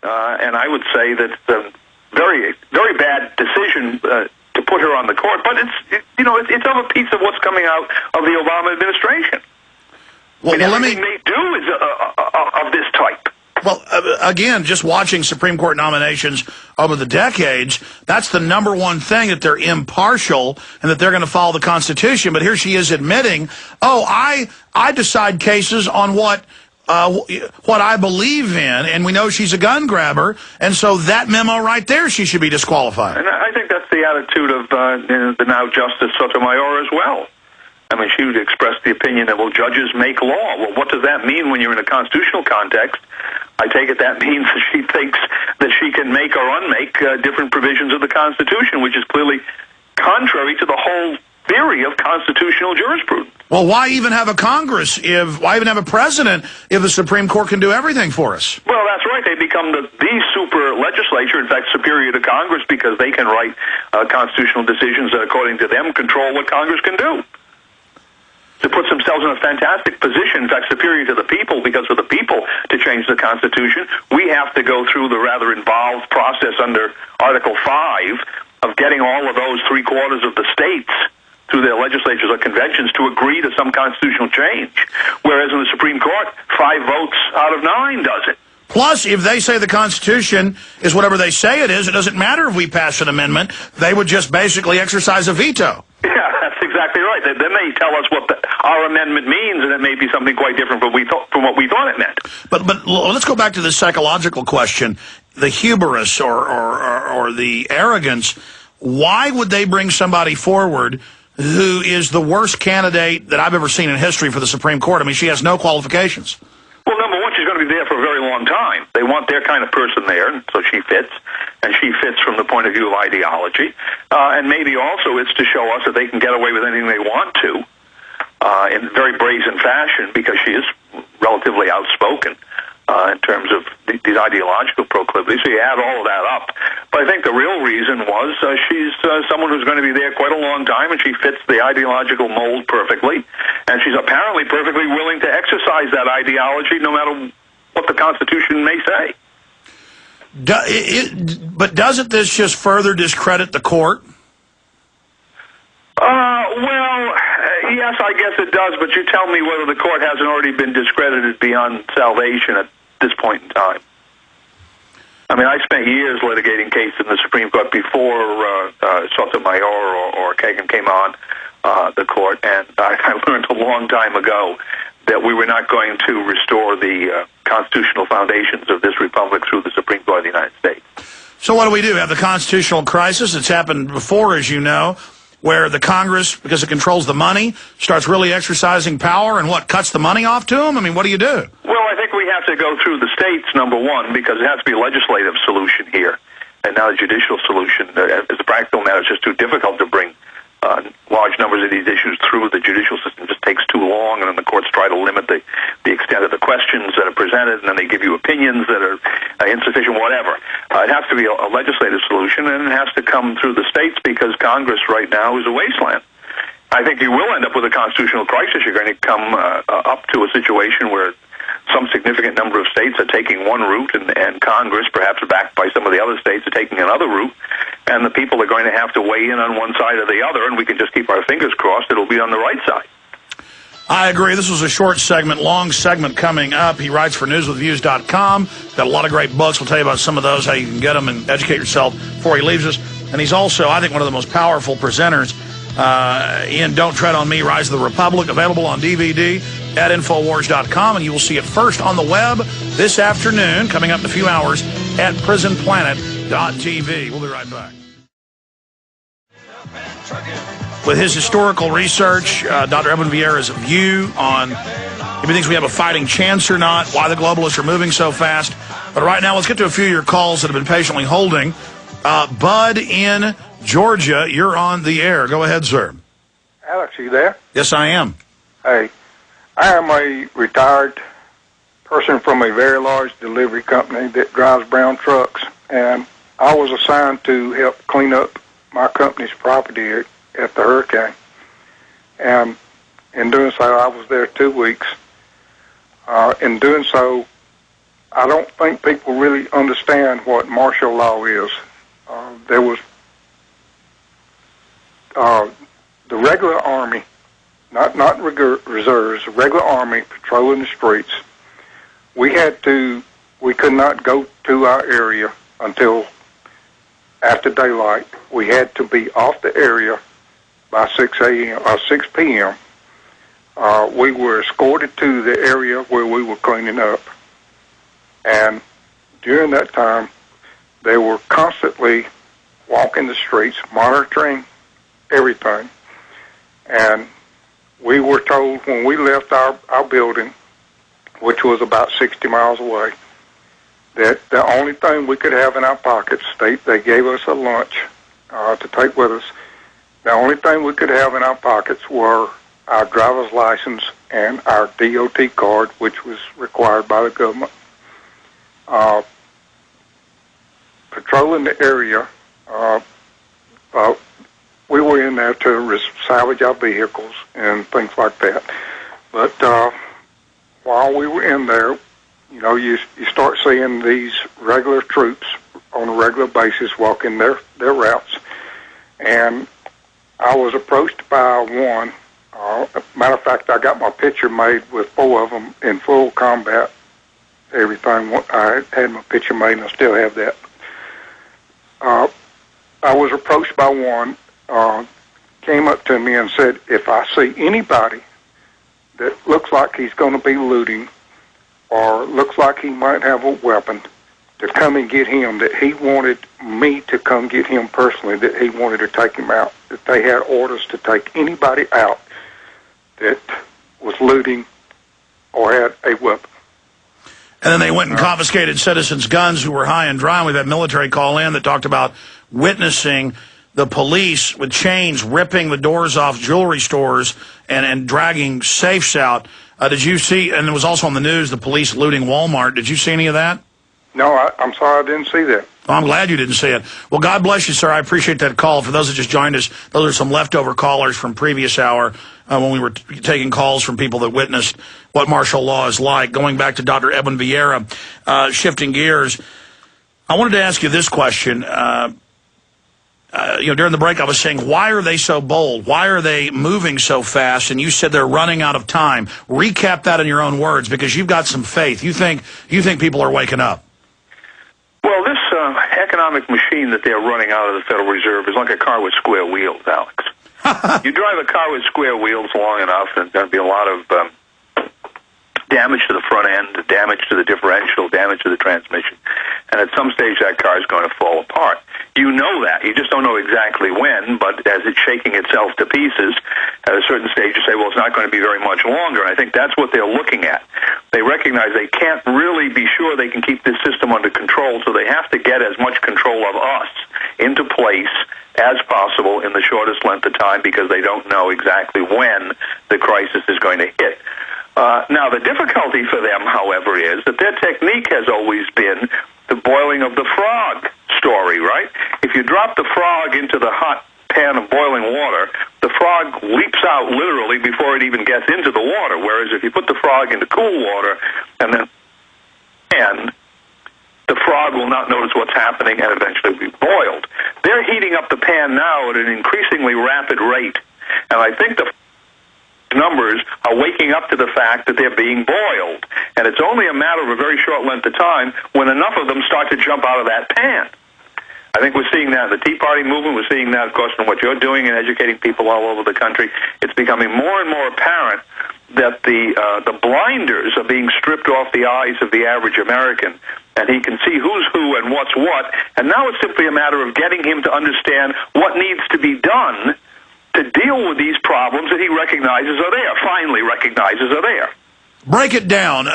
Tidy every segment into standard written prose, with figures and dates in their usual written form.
and I would say that it's a very, very bad decision to put her on the court. But it's of a piece of what's coming out of the Obama administration. Well, everything they do is of this type. Well, again, just watching Supreme Court nominations over the decades, that's the number one thing, that they're impartial and that they're going to follow the Constitution. But here she is admitting, oh, I decide cases on what I believe in, and we know she's a gun grabber, and so that memo right there, she should be disqualified. And I think that's the attitude of the now Justice Sotomayor as well. I mean, she would express the opinion that, well, judges make law. Well, what does that mean when you're in a constitutional context? I take it that means that she thinks that she can make or unmake different provisions of the Constitution, which is clearly contrary to the whole theory of constitutional jurisprudence. Well, why even have a Congress? Why even have a president if the Supreme Court can do everything for us? Well, that's right. They become the super legislature, in fact, superior to Congress, because they can write constitutional decisions that, according to them, control what Congress can do. It puts themselves in a fantastic position, in fact, superior to the people, because for the people to change the Constitution, we have to go through the rather involved process under Article 5 of getting all of those three-quarters of the states through their legislatures or conventions to agree to some constitutional change. Whereas in the Supreme Court, 5 votes out of 9 does it. Plus, if they say the Constitution is whatever they say it is, it doesn't matter if we pass an amendment. They would just basically exercise a veto. Yeah, that's exactly right. Then they tell us what our amendment means, and it may be something quite different from what we thought it meant. But let's go back to the psychological question, the hubris or the arrogance. Why would they bring somebody forward who is the worst candidate that I've ever seen in history for the Supreme Court? I mean, she has no qualifications. Well, number one, she's going to be there for a very long time. They want their kind of person there, so she fits, and she fits from the point of view of ideology. And maybe also it's to show us that they can get away with anything they want to in very brazen fashion, because she is relatively outspoken in terms of these ideological proclivities. So you add all of that up. But I think the real reason was she's someone who's going to be there quite a long time, and she fits the ideological mold perfectly. And she's apparently perfectly willing to exercise that ideology no matter what the Constitution may say. But doesn't this just further discredit the court? Well, yes, I guess it does, but you tell me whether the court hasn't already been discredited beyond salvation at this point in time. I mean, I spent years litigating cases in the Supreme Court before Sotomayor or Kagan came on the court, and I learned a long time ago that we were not going to restore the constitutional foundations of this republic through the Supreme Court of the United States. So what do we do? Have the constitutional crisis? It's happened before, as you know, where the Congress, because it controls the money, starts really exercising power and cuts the money off to them? I mean, what do you do? Well, I think we have to go through the states, number one, because it has to be a legislative solution here, and not a judicial solution. As a practical matter, it's just too difficult to bring large numbers of these issues through the judicial system. It just takes too long, and then the courts try to limit the extent of the questions that are presented, and then they give you opinions that are insufficient, whatever. It has to be a legislative solution, and it has to come through the states, because Congress right now is a wasteland. I think you will end up with a constitutional crisis. You're going to come up to a situation where some significant number of states are taking one route, and Congress, perhaps backed by some of the other states, are taking another route, and the people are going to have to weigh in on one side or the other, and we can just keep our fingers crossed it'll be on the right side. I agree. This was a short segment, long segment coming up. He writes for newswithviews.com. Got a lot of great books. We'll tell you about some of those, how you can get them and educate yourself before he leaves us. And he's also, I think, one of the most powerful presenters in Don't Tread on Me, Rise of the Republic, available on DVD at Infowars.com, and you will see it first on the web this afternoon, coming up in a few hours, at PrisonPlanet.tv. We'll be right back. With his historical research, Dr. Edwin Vieira's view on if he thinks we have a fighting chance or not, why the globalists are moving so fast. But right now, let's get to a few of your calls that have been patiently holding. Bud in Georgia, you're on the air. Go ahead, sir. Alex, are you there? Yes, I am. Hey, I am a retired person from a very large delivery company that drives brown trucks, and I was assigned to help clean up my company's property at the hurricane. And in doing so, I was there 2 weeks. In doing so, I don't think people really understand what martial law is. There was the regular army, not reserves, the regular army patrolling the streets. We could not go to our area until after daylight. We had to be off the area by 6 a.m. or 6 p.m. We were escorted to the area where we were cleaning up. And during that time, they were constantly walking the streets, monitoring everything. And we were told when we left our building, which was about 60 miles away, that the only thing we could have in our pockets, they gave us a lunch to take with us. The only thing we could have in our pockets were our driver's license and our DOT card, which was required by the government. Patrolling the area, we were in there to salvage our vehicles and things like that. But while we were in there, you know, you start seeing these regular troops on a regular basis walking their routes. And I was approached by one. Matter of fact, I got my picture made with 4 of them in full combat. Everything, I had my picture made, and I still have that. I was approached by one, came up to me and said, if I see anybody that looks like he's going to be looting or looks like he might have a weapon, to come and get him, that he wanted me to come get him personally, that he wanted to take him out, that they had orders to take anybody out that was looting or had a weapon. And then they went and confiscated citizens' guns who were high and dry. And we've had military call in that talked about witnessing the police with chains ripping the doors off jewelry stores and dragging safes out. Did you see, and it was also on the news, the police looting Walmart. Did you see any of that? No, I'm sorry I didn't see that. Well, I'm glad you didn't see it. Well, God bless you, sir. I appreciate that call. For those that just joined us, those are some leftover callers from previous hour when we were taking calls from people that witnessed what martial law is like. Going back to Dr. Edwin Vieira, shifting gears, I wanted to ask you this question. During the break, I was saying, why are they so bold? Why are they moving so fast? And you said they're running out of time. Recap that in your own words, because you've got some faith. You think people are waking up. Well, this economic machine that they're running out of the Federal Reserve is like a car with square wheels, Alex. You drive a car with square wheels long enough, and there'll be a lot of damage to the front end, damage to the differential, damage to the transmission. And at some stage, that car is going to fall apart. You know that. You just don't know exactly when, but as it's shaking itself to pieces, at a certain stage, you say, well, it's not going to be very much longer. And I think that's what they're looking at. They recognize they can't really be sure they can keep this system under control, so they have to get as much control of us into place as possible in the shortest length of time, because they don't know exactly when the crisis is going to hit. Now, the difficulty for them, however, is that their technique has always been the boiling of the frog story, right? If you drop the frog into the hot pan of boiling water, the frog leaps out literally before it even gets into the water, whereas if you put the frog into cool water and then the frog will not notice what's happening and eventually be boiled. They're heating up the pan now at an increasingly rapid rate, and I think the numbers are waking up to the fact that they're being boiled. And it's only a matter of a very short length of time when enough of them start to jump out of that pan. I think we're seeing that in the Tea Party movement. We're seeing that, of course, in what you're doing in educating people all over the country. It's becoming more and more apparent that the blinders are being stripped off the eyes of the average American, and he can see who's who and what's what. And now it's simply a matter of getting him to understand what needs to be done to deal with these problems that he recognizes are there, finally recognizes are there. Break it down.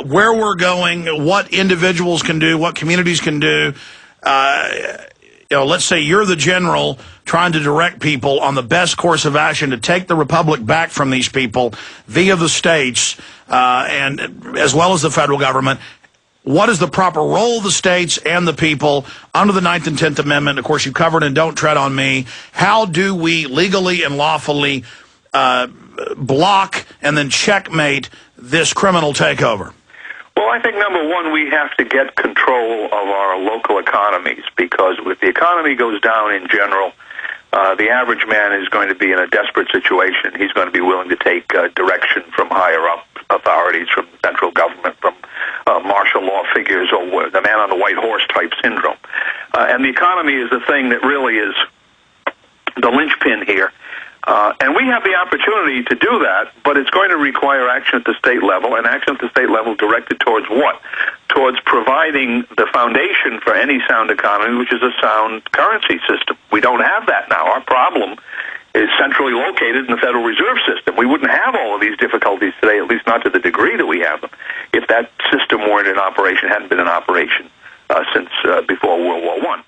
Where we're going, what individuals can do, what communities can do. Let's say you're the general trying to direct people on the best course of action to take the republic back from these people via the states and as well as the federal government. What is the proper role of the states and the people under the 9th and 10th Amendment? Of course, you covered in Don't Tread on Me. How do we legally and lawfully block and then checkmate this criminal takeover? Well, I think, number one, we have to get control of our local economies, because if the economy goes down in general, the average man is going to be in a desperate situation. He's going to be willing to take direction from higher-up authorities, from the central government, from martial law figures, or the man on the white horse type syndrome. And the economy is the thing that really is the linchpin here. And we have the opportunity to do that, but it's going to require action at the state level, and action at the state level directed towards what? Towards providing the foundation for any sound economy, which is a sound currency system. We don't have that now. Our problem is centrally located in the Federal Reserve System. We wouldn't have all of these difficulties today, at least not to the degree that we have them, if that system weren't in operation, hadn't been in operation since before World War I.